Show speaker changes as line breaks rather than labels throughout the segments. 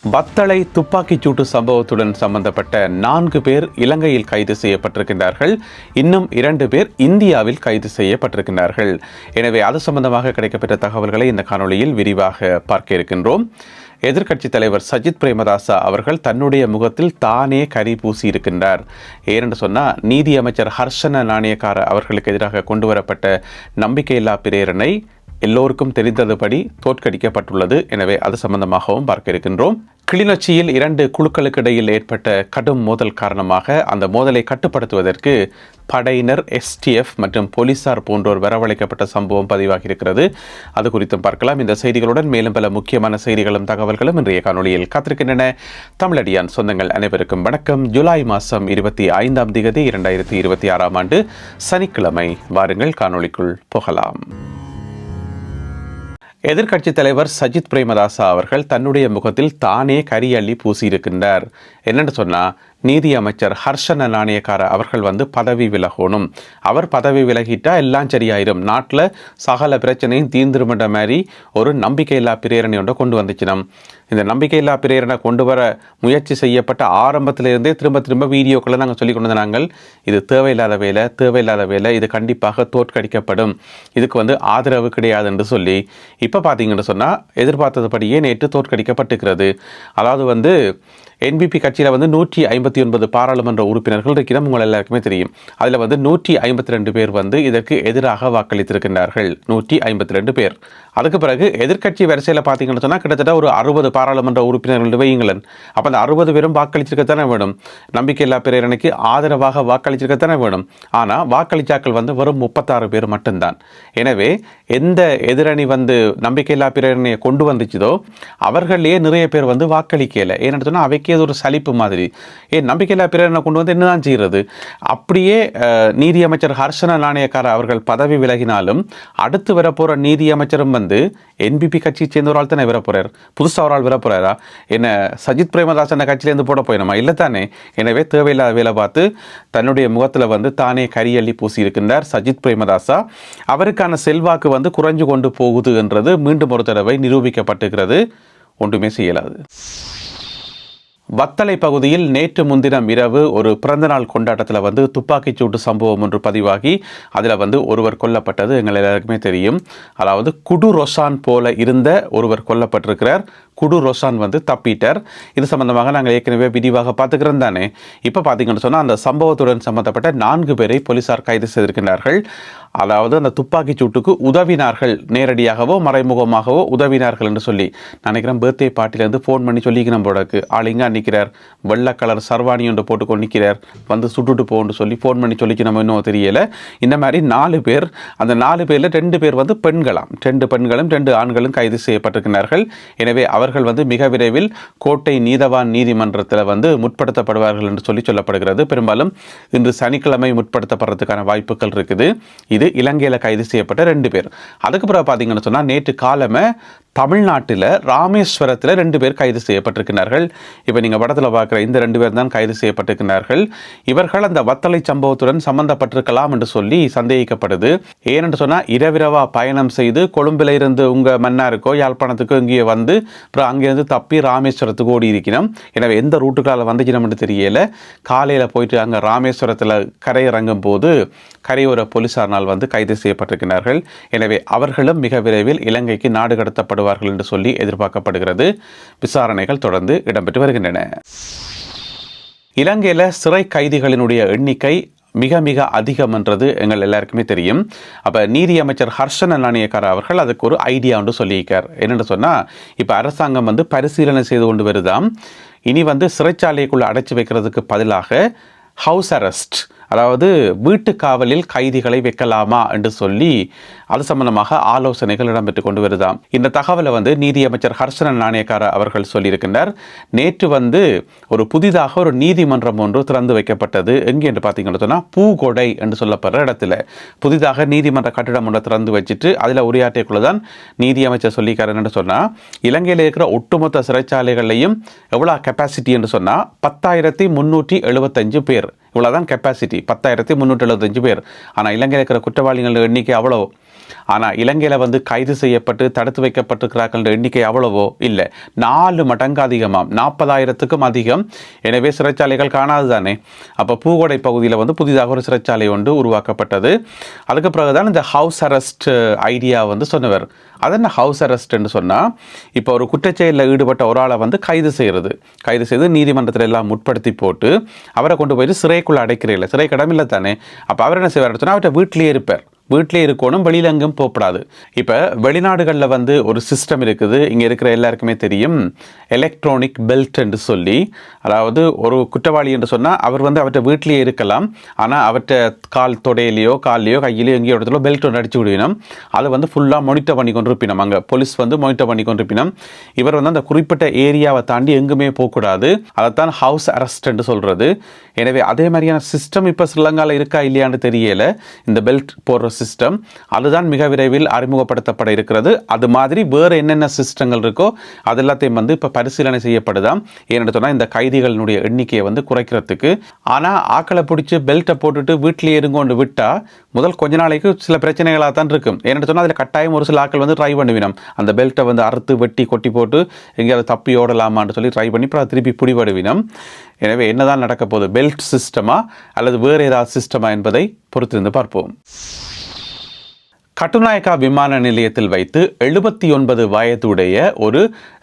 வத்தளை துப்பாக்கிச்சூட்டு சம்பவத்துடன் சம்பந்தப்பட்ட 4 பேர் இலங்கையில் கைது செய்யப்பட்டிருக்கின்றார்கள். இன்னும் 2 பேர் இந்தியாவில் கைது செய்யப்பட்டிருக்கின்றார்கள். எனவே அது சம்பந்தமாக கிடைக்கப்பெற்ற தகவல்களை இந்த காணொளியில் விரிவாக பார்க்க இருக்கின்றோம். எதிர்க்கட்சித் தலைவர் சஜித் பிரேமதாச அவர்கள் தன்னுடைய முகத்தில் தானே கரி பூசி இருக்கின்றார். ஏனென்று சொன்னால், நீதி அமைச்சர் ஹர்ஷன நாணயக்கார அவர்களுக்கு எதிராக கொண்டு வரப்பட்ட நம்பிக்கையில்லா பிரேரணை எல்லோருக்கும் தெரிந்ததுபடி தோற்கடிக்கப்பட்டுள்ளது. எனவே அது சம்பந்தமாகவும் பார்க்க இருக்கின்றோம். கிளிநொச்சியில் 2 குழுக்களுக்கு இடையில் ஏற்பட்ட கடும் மோதல் காரணமாக அந்த மோதலை கட்டுப்படுத்துவதற்கு படையினர், STF மற்றும் போலீசார் போன்றோர் வரவழைக்கப்பட்ட சம்பவம் பதிவாகி இருக்கிறது. அது குறித்தும் பார்க்கலாம். இந்த செய்திகளுடன் மேலும் பல முக்கியமான செய்திகளும் தகவல்களும் இன்றைய காணொளியில் காத்திருக்கின்றன. தமிழடியான் சொந்தங்கள் அனைவருக்கும் வணக்கம். ஜூலை மாதம் 25ஆம் தேதி 2026ஆம் ஆண்டு சனிக்கிழமை. வாருங்கள் காணொளிக்குள் போகலாம். எதிர்க்கட்சித் தலைவர் சஜித் பிரேமதாசா அவர்கள் தன்னுடைய முகத்தில் தானே கரியள்ளி பூசியிருக்கின்றார். என்னென்னு சொன்னால், நீதி அமைச்சர் ஹர்ஷன நாணயக்கார அவர்கள் பதவி விலகணும். அவர் பதவி விலகிட்டா எல்லாம் சரியாயிரும், நாட்டில் சகல பிரச்சனையும் தீர்ந்துருமென்ற மாதிரி ஒரு நம்பிக்கையில்லா பிரேரணை ஒன்றை கொண்டு வந்துச்சினோம். இந்த நம்பிக்கையில்லா பிரேரணை கொண்டு வர முயற்சி செய்யப்பட்ட ஆரம்பத்திலிருந்தே திரும்ப வீடியோக்களை நாங்கள் சொல்லி கொண்டு நாங்கள் இது தேவையில்லாத வேலை, இது கண்டிப்பாக தோற்கடிக்கப்படும், இதுக்கு ஆதரவு கிடையாது என்று சொல்லி இப்போ பார்த்தீங்கன்னு சொன்னால் எதிர்பார்த்ததுபடியே நேற்று தோற்கடிக்கப்பட்டிருக்கிறது. அதாவது NPP கட்சியில் 159 பாராளுமன்ற உறுப்பினர்கள் இருக்கிறோம். உங்கள் எல்லாருக்குமே தெரியும். அதில் 152 பேர் இதற்கு எதிராக வாக்களித்திருக்கின்றார்கள். 152 பேர். அதுக்கு பிறகு எதிர்க்கட்சி வரிசையில் பார்த்தீங்கன்னு சொன்னால் கிட்டத்தட்ட ஒரு 60 பாராளுமன்ற உறுப்பினர்கள் வையுங்களன். அப்போ அந்த 60 பேரும் வாக்களிச்சிருக்கத்தானே வேணும். நம்பிக்கையில்லா பிரேரணைக்கு ஆதரவாக வாக்களிச்சிருக்கத்தானே வேணும். ஆனால் வாக்களிச்சாக்கள் வெறும் 36 பேர் மட்டும்தான். எனவே எந்த எதிரணி நம்பிக்கையில்லா பிரேரணையை கொண்டு வந்துச்சதோ அவர்களே நிறைய பேர் வாக்களிக்கலை. ஏன்னு சொன்னால் அவைக்கு ஏதோ ஒரு சலிப்பு மாதிரி, நம்பிக்கையில்லா பிரேரணை கொண்டு என்னதான் செய்கிறது. அப்படியே நீதி அமைச்சர் ஹர்ஷன நாணயக்கார அவர்கள் பதவி விலகினாலும் அடுத்து வரப்போகிற நீதி அமைச்சரும் NPP கட்சியை சேர்ந்த ஒரு ஆள் தானே வரப்போறார். புதுசாக ஒரு ஆள் வரப்போறாரா? என்ன சஜித் பிரேமதாசன் கட்சியிலேருந்து போட போயினோமா? இல்லை தானே. எனவே தேவையில்லாத வேலை பார்த்து தன்னுடைய முகத்தில் தானே கரியள்ளி பூசி இருக்கின்றார் சஜித் பிரேமதாசா. அவருக்கான செல்வாக்கு குறைஞ்சு கொண்டு போகுது என்றது மீண்டும் ஒரு தடவை நிரூபிக்கப்பட்டிருக்கிறது. ஒன்றுமே செய்யலாது. வத்தளை பகுதியில் நேற்று முன்தினம் இரவு ஒரு பிறந்தநாள் கொண்டாட்டத்தில் துப்பாக்கிச்சூட்டு சம்பவம் ஒன்று பதிவாகி அதில் ஒருவர் கொல்லப்பட்டது எங்கள் எல்லாருக்குமே தெரியும். அதாவது குடு ரொஷான் போல இருந்த ஒருவர் கொல்லப்பட்டிருக்கிறார். குடு ரொஷான் தப்பிட்டார். இது சம்பந்தமாக நாங்கள் ஏற்கனவே விரிவாக பார்த்துக்கிறோம் தானே. இப்போ பார்த்தீங்கன்னு சொன்னால் அந்த சம்பவத்துடன் சம்பந்தப்பட்ட 4 பேரை போலீசார் கைது செய்திருக்கிறார்கள். அதாவது அந்த துப்பாக்கி சூட்டுக்கு உதவினார்கள், நேரடியாகவோ மறைமுகமாகவோ உதவினார்கள் என்று சொல்லி நினைக்கிறேன். பர்த்டே பார்ட்டிலேருந்து ஃபோன் பண்ணி சொல்லிக்கணும் போடக்கு ஆளிங்க நிற்கிறார், வெள்ளை கலர் சர்வாணி ஒன்று போட்டுக்கொண்டு நிற்கிறார், சுட்டுட்டு போன்னு சொல்லி ஃபோன் பண்ணி சொல்லிக்கணும். இன்னும் தெரியலை. இந்த மாதிரி 4 பேர், அந்த 4 பேரில் 2 பேர் பெண்களாம். 2 பெண்களும் 2 ஆண்களும் கைது செய்யப்பட்டிருக்கிறார்கள். எனவே அவர்கள் மிக விரைவில் கோட்டை நீதவான் நீதிமன்றத்தில் முற்படுத்தப்படுவார்கள் என்று சொல்லப்படுகிறது. பெரும்பாலும் இன்று சனிக்கிழமை முற்படுத்தப்படுறதுக்கான வாய்ப்புகள் இருக்குது. இது இலங்கையில் கைது செய்யப்பட்ட 2 பேர். அதுக்கு பிறகு பார்த்தீங்கன்னு சொன்னால் நேற்று காலமே தமிழ்நாட்டில் ராமேஸ்வரத்தில் 2 பேர் கைது செய்யப்பட்டிருக்கிறார்கள். இப்போ நீங்கள் படத்தில் பார்க்குற இந்த 2 பேர் தான் கைது செய்யப்பட்டிருக்கிறார்கள். இவர்கள் அந்த வத்தளை சம்பவத்துடன் சம்பந்தப்பட்டிருக்கலாம் என்று சொல்லி சந்தேகிக்கப்படுது. ஏனென்று சொன்னால் இரவிரவா பயணம் செய்து கொழும்பில் இருந்து உங்கள் மன்னாருக்கோ யாழ்ப்பாணத்துக்கோ இங்கே அப்புறம் அங்கேருந்து தப்பி ராமேஸ்வரத்துக்கு ஓடி இருக்கணும். எனவே எந்த ரூட்டுக்கால வந்துக்கணும்னு தெரியல. காலையில் போயிட்டு அங்கே ராமேஸ்வரத்தில் கரையிறங்கும் போது கரையோர போலீசாரினால் கைது செய்யப்பட்டிருக்கிறார்கள். எனவே அவர்களும் மிக விரைவில் இலங்கைக்கு நாடு கடத்தப்படுவார்கள் என்று சொல்லி எதிர்பார்க்கப்படுகிறது. விசாரணைகள் தொடர்ந்து இடம்பெற்று வருகின்றன. இலங்கையில் சிறை கைதிகளினுடைய எண்ணிக்கை மிக அதிகம் என்றது எங்கள் எல்லாருக்குமே தெரியும். அப்போ நீதி அமைச்சர் ஹர்ஷன நாணயக்கார அவர்கள் அதுக்கு ஒரு ஐடியா ஒன்று சொல்லியிருக்கார். என்னென்னு சொன்னால், இப்போ அரசாங்கம் பரிசீலனை செய்து கொண்டு வருதாம். இனி சிறைச்சாலைக்குள்ளே அடைச்சி வைக்கிறதுக்கு பதிலாக ஹவுஸ் அரெஸ்ட், அதாவது வீட்டு காவலில் கைதிகளை வைக்கலாமா என்று சொல்லி அது சம்பந்தமாக ஆலோசனைகள் இடம்பெற்று கொண்டு வருதாம். இந்த தகவலை நீதி அமைச்சர் ஹர்ஷன நாணயக்கார அவர்கள் சொல்லியிருக்கின்றார். நேற்று ஒரு புதிதாக ஒரு நீதிமன்றம் ஒன்று திறந்து வைக்கப்பட்டது. எங்கே என்று பார்த்தீங்கன்னு சொன்னால் பூகொடை என்று சொல்லப்படுற இடத்துல புதிதாக நீதிமன்ற கட்டிடம் ஒன்றை திறந்து வச்சுட்டு அதில் உரையாற்றியக்குள்ள தான் நீதி அமைச்சர் சொல்லியிருக்காருன்னு சொன்னால், இலங்கையில் இருக்கிற ஒட்டுமொத்த சிறைச்சாலைகளையும் எவ்வளோ கெப்பாசிட்டி என்று சொன்னால் 10,375 பேர். இவ்வளோதான் கெப்பாசிட்டி, 10,375 பேர். ஆனால் இலங்கையில் இருக்கிற குற்றவாளிகள் எண்ணிக்கை அவ்வளோ ஆனால் இலங்கையில் வந்து கைது செய்யப்பட்டு தடுத்து வைக்கப்பட்டிருக்கிறார்கள் எண்ணிக்கை அவ்வளவோ இல்லை, 4 மடங்கு அதிகமாம், 40,000க்கும் அதிகம். எனவே சிறைச்சாலைகள் காணாது தானே. அப்போ பூகோடை பகுதியில் வந்து புதிதாக ஒரு சிறைச்சாலை ஒன்று உருவாக்கப்பட்டது. அதுக்கு பிறகுதான் இந்த ஹவுஸ் அரெஸ்ட் ஐடியா வந்து சொன்னவர். அது என்ன ஹவுஸ் அரெஸ்ட்னு சொன்னால், இப்போ ஒரு குற்றச்செயலில் ஈடுபட்ட ஒரு ஆளை வந்து கைது செய்து நீதிமன்றத்தில் எல்லாம் முற்படுத்தி போட்டு அவரை கொண்டு போயிட்டு சிறைக்குள்ளே அடைக்கிறீங்கள, சிறை கடமில்லை தானே. அப்போ அவர் என்ன செய்வார் சொன்னால், அவர்கிட்ட வீட்டிலே இருக்கணும், வெளியில் எங்கும் போகக்கூடாது. இப்போ வெளிநாடுகளில் வந்து ஒரு சிஸ்டம் இருக்குது, இங்கே இருக்கிற எல்லாருக்குமே தெரியும், எலக்ட்ரானிக் பெல்ட் என்று சொல்லி. அதாவது ஒரு குற்றவாளி என்று சொன்னால் அவர் வந்து அவர்கிட்ட வீட்டிலேயே இருக்கலாம், ஆனால் அவர்கிட்ட கால் தொடையிலையோ கையிலையோ எங்கேயோ இடத்துல பெல்ட் ஒன்று அடிச்சு விடுவினோம். அதை வந்து ஃபுல்லாக மானிட்டர் பண்ணி கொண்டு இருப்பினோம். அங்கே போலீஸ் வந்து மானிட்டர் பண்ணி கொண்டு இருப்பினோம். இவர் வந்து அந்த குறிப்பிட்ட ஏரியாவை தாண்டி எங்குமே போகக்கூடாது. அதைத்தான் ஹவுஸ் அரெஸ்ட் என்று சொல்கிறது. எனவே அதே மாதிரியான சிஸ்டம் இப்போ ஸ்ரீலங்காவில் இருக்கா இல்லையான்னு தெரியல. இந்த பெல்ட் போடுற சிஸ்டம் அதுதான் மிக விரைவில் அறிமுகப்படுத்தப்பட இருக்கிறது. அது மாதிரி வேறு என்னென்ன சிஸ்டங்கள் இருக்கோ அது எல்லாத்தையும் வந்து இப்போ பரிசீலனை செய்யப்படுதாம். ஏன்னு சொன்னால் இந்த கைதிகளினுடைய எண்ணிக்கையை வந்து குறைக்கிறதுக்கு. ஆனால் ஆக்களை பிடிச்சி பெல்ட்டை போட்டுட்டு வீட்டிலேயே இருங்கொண்டு விட்டால் முதல் கொஞ்ச நாளைக்கு சில பிரச்சனைகளாக தான் இருக்கும். ஏன்னு சொன்னால் அதில் கட்டாயம் ஒரு சில ஆக்கள் வந்து ட்ரை பண்ணுவினோம், அந்த பெல்ட்டை வந்து அறுத்து வெட்டி கொட்டி போட்டு எங்கேயாவது தப்பி ஓடலாமான்னு சொல்லி ட்ரை பண்ணி அப்புறம் திருப்பி பிடிபடுவினோம். எனவே என்னதான் நடக்க போகுது, பெல்ட் சிஸ்டமா அல்லது வேறு ஏதாவது சிஸ்டமா என்பதை பொறுத்திருந்து பார்ப்போம். கட்டுநாயக்கா விமான நிலையத்தில் வைத்து 79 வயதுடைய ஒரு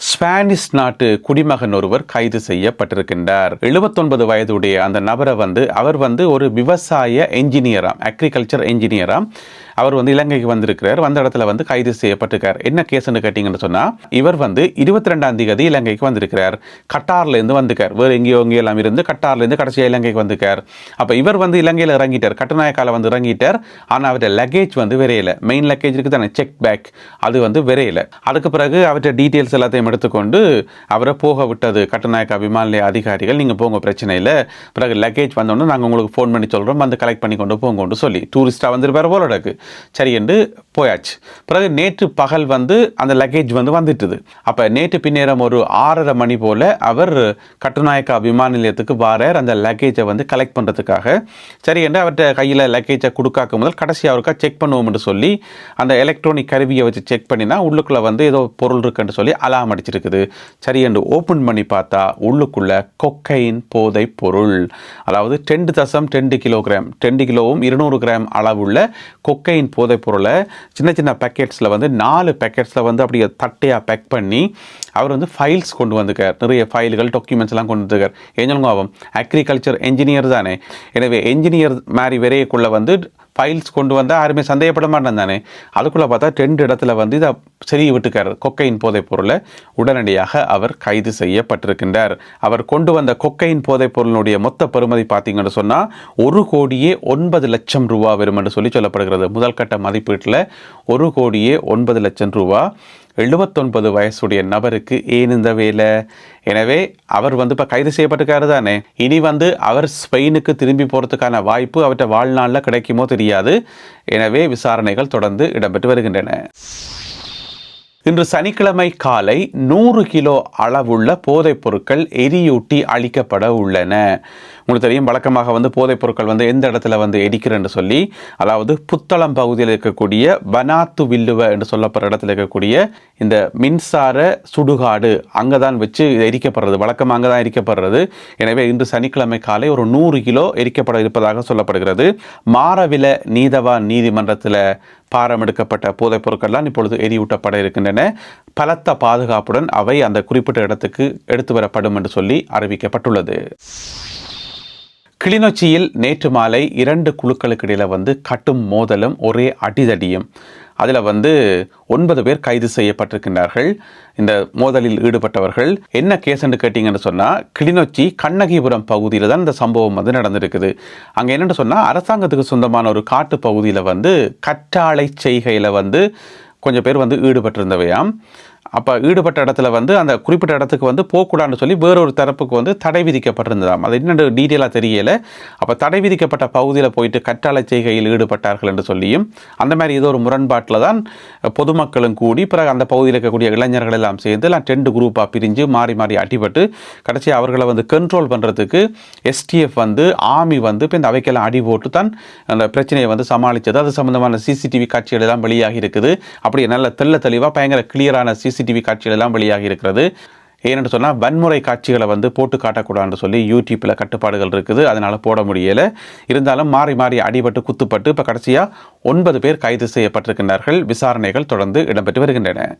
ஸ்பானிஷ் நாட்டு குடிமகன் ஒருவர் கைது செய்யப்பட்டிருக்கின்றார். 79 வயதுடைய அந்த நபரை வந்து அவர் வந்து ஒரு விவசாய என்ஜினியராம், அக்ரிகல்ச்சர் என்ஜினியராம். அவர் வந்து இலங்கைக்கு வந்திருக்கிறார். வந்த இடத்துல வந்து கைது செய்யப்பட்டிருக்கார். என்ன கேஸ்ன்னு கேட்டிங்கன்னு சொன்னால், இவர் வந்து 22ஆம் தேதி இலங்கைக்கு வந்திருக்கிறார். கட்டார்லேருந்து வந்துக்கார். வேறு எங்கேயோ எல்லாம் இருந்து கட்டார்லேருந்து கடைசியாக இலங்கைக்கு வந்துக்கார். அப்போ இவர் வந்து இலங்கையில் இறங்கிட்டார், கட்டுநாயக்கால வந்து இறங்கிட்டார். ஆனால் அவர்கிட்ட லக்கேஜ் வந்து விரையில, மெயின் லக்கேஜ் இருக்குது தானே, செக் பேக், அது வந்து விரையில. அதுக்கு பிறகு அவர்கிட்ட டீட்டெயில்ஸ் எல்லாத்தையும் எடுத்துக்கொண்டு அவரை போக விட்டது கட்டுநாயக்கா விமான நிலைய அதிகாரிகள். நீங்கள் போங்க, பிரச்சனை இல்லை, பிறகு லக்கேஜ் வந்தோன்னு நாங்கள் உங்களுக்கு ஃபோன் பண்ணி சொல்கிறோம், வந்து கலெக்ட் பண்ணி கொண்டு போங்கன்னு சொல்லி டூரிஸ்டாக வந்துருப்பார் போல இருக்கு. சரி என்று போயாச்சு. பிறகு நேற்று பகல் வந்து அந்த லக்கேஜ் வந்து வந்துட்டுது. அப்போ நேற்று பின்னேரம் ஒரு 6:30 மணி போல் அவர் கட்டுநாயக்கா விமான நிலையத்துக்கு வாரார் அந்த லக்கேஜை வந்து கலெக்ட் பண்ணுறதுக்காக. சரி என்று அவர்கிட்ட கையில் லக்கேஜை கொடுக்காக்க முதல் கடைசி அவருக்கா செக் பண்ணுவோம்னு சொல்லி அந்த எலக்ட்ரானிக் கருவியை வச்சு செக் பண்ணினா உள்ளுக்குள்ளே வந்து ஏதோ பொருள் இருக்குன்னு சொல்லி அலாம் அடிச்சிருக்குது. சரி என்று ஓப்பன் பண்ணி பார்த்தா உள்ளுக்குள்ள கொக்கைன் போதை பொருள், அதாவது 10.2 கிலோகிராம், 10 கிலோவும் 200 கிராம் அளவுள்ள கொக்கைன் போதை பொருளை சின்ன சின்ன பேக்கெட்ஸில் வந்து 4 பேக்கெட்ஸில் வந்து அப்படியே தட்டையாக பேக் பண்ணி அவர் வந்து ஃபைல்ஸ் கொண்டு வந்துக்கார். நிறைய ஃபைல்கள் டாக்குமெண்ட்ஸ் எல்லாம் கொண்டு வந்துக்கார். ஏஞ்சலுங்க அவன் அக்ரிகல்ச்சர் என்ஜினியர் தானே. எனவே என்ஜினியர் மாதிரி விரையக்குள்ளே வந்து ஃபைல்ஸ் கொண்டு வந்தால் யாருமே சந்தேகப்பட மாட்டேன் தானே. அதுக்குள்ளே பார்த்தா 2 இடத்துல வந்து இதை சரி விட்டுக்கார் கொக்கையின் போதைப் பொருளை. உடனடியாக அவர் கைது செய்யப்பட்டிருக்கின்றார். அவர் கொண்டு வந்த கொக்கையின் போதைப் பொருளினுடைய மொத்த பெறுமதி பார்த்தீங்கன்னு சொன்னால் 1,09,00,000 ரூபா வரும் என்று சொல்லப்படுகிறது. முதல் கட்ட மதிப்பீட்டில் 1,09,00,000 ரூபா. 79 வயசுடைய நபருக்கு ஏன் இந்த வேலை? எனவே அவர் வந்து இப்போ கைது செய்யப்பட்டிருக்காரு தானே. இனி வந்து அவர் ஸ்பெயினுக்கு திரும்பி போகிறதுக்கான வாய்ப்பு அவர்கிட்ட வாழ்நாளில் கிடைக்குமோ தெரியாது. எனவே விசாரணைகள் தொடர்ந்து இடம்பெற்று வருகின்றன. இன்று சனிக்கிழமை காலை 100 கிலோ அளவுள்ள போதைப் பொருட்கள் எரியூட்டி அளிக்கப்பட உள்ளன. உங்களுக்கு தெரியும், வழக்கமாக வந்து போதைப் பொருட்கள் வந்து எந்த இடத்துல வந்து எரிக்கிறேன்னு சொல்லி, அதாவது புத்தளம் பகுதியில் இருக்கக்கூடிய பனாத்து வில்லுவ என்று சொல்லப்படுற இடத்துல இருக்கக்கூடிய இந்த மின்சார சுடுகாடு அங்கே தான் வச்சு எரிக்கப்படுறது, வழக்கமாக அங்கே தான் எரிக்கப்படுறது. எனவே இன்று சனிக்கிழமை காலை ஒரு 100 கிலோ எரிக்கப்பட இருப்பதாக சொல்லப்படுகிறது. மாரவில நீதவான் நீதிமன்றத்தில் பாரம் எடுக்கப்பட்ட போதைப் பொருட்கள்லாம் இப்பொழுது எரியூட்டப்பட இருக்கின்றன. பலத்த பாதுகாப்புடன் அவை அந்த குறிப்பிட்ட இடத்துக்கு எடுத்து வரப்படும் என்று சொல்லி அறிவிக்கப்பட்டுள்ளது. கிளிநொச்சியில் நேற்று மாலை 2 குழுக்களுக்கு இடையில் வந்து கட்டும் மோதலும் ஒரே அடிதடியும். அதில் வந்து 9 பேர் கைது செய்யப்பட்டிருக்கின்றார்கள். இந்த மோதலில் ஈடுபட்டவர்கள் என்ன கேஸ்ன்னு கேட்டிங்கன்னு சொன்னால், கிளிநொச்சி கண்ணகிபுரம் பகுதியில் தான் இந்த சம்பவம் வந்து நடந்திருக்குது. அங்கே என்னென்னு சொன்னால், அரசாங்கத்துக்கு சொந்தமான ஒரு காட்டு பகுதியில் வந்து கற்றாழை செய்கையில் வந்து கொஞ்சம் பேர் வந்து ஈடுபட்டிருந்தவையாம். அப்போ ஈடுபட்ட இடத்துல வந்து அந்த குறிப்பிட்ட இடத்துக்கு வந்து போகக்கூடாதுன்னு சொல்லி வேறொரு தரப்புக்கு வந்து தடை விதிக்கப்பட்டிருந்ததாம். அது இன்னும் டீட்டெயிலாக தெரியலை. அப்போ தடை விதிக்கப்பட்ட பகுதியில் போயிட்டு கற்றாழை செய்கையில் ஈடுபட்டார்கள் என்று சொல்லியும் அந்த மாதிரி ஏதோ ஒரு முரண்பாட்டில் தான் பொதுமக்களும் கூடி பிறகு அந்த பகுதியில் இருக்கக்கூடிய இளைஞர்கள் எல்லாம் சேர்ந்து எல்லாம் 2 குரூப்பாக பிரிஞ்சு மாறி மாறி அடிபட்டு கடைசி அவர்களை வந்து கண்ட்ரோல் பண்ணுறதுக்கு எஸ்டிஎஃப் வந்து ஆர்மி வந்து இப்போ இந்த அவைக்கெல்லாம் அடி போட்டு தான் அந்த பிரச்சனையை வந்து சமாளித்தது. அது சம்பந்தமான சிசிடிவி காட்சிகள் எல்லாம் வெளியாகி இருக்குது. அப்படி நல்ல தெளிவாக பயங்கர கிளியரான சிசிடிவி காட்சிகள் எல்லாம் வெளியாகி இருக்கிறது. ஏன்னு சொன்னால் வன்முறை காட்சிகளை வந்து போட்டு காட்டக்கூடாதுன்னு சொல்லி யூடியூப்பில் கட்டுப்பாடுகள் இருக்குது. அதனால் போட முடியலை. இருந்தாலும் மாறி மாறி அடிபட்டு குத்துப்பட்டு இப்போ கடைசியாக 9 பேர் கைது செய்யப்பட்டிருக்கின்றார்கள். விசாரணைகள் தொடர்ந்து இடம்பெற்று வருகின்றன.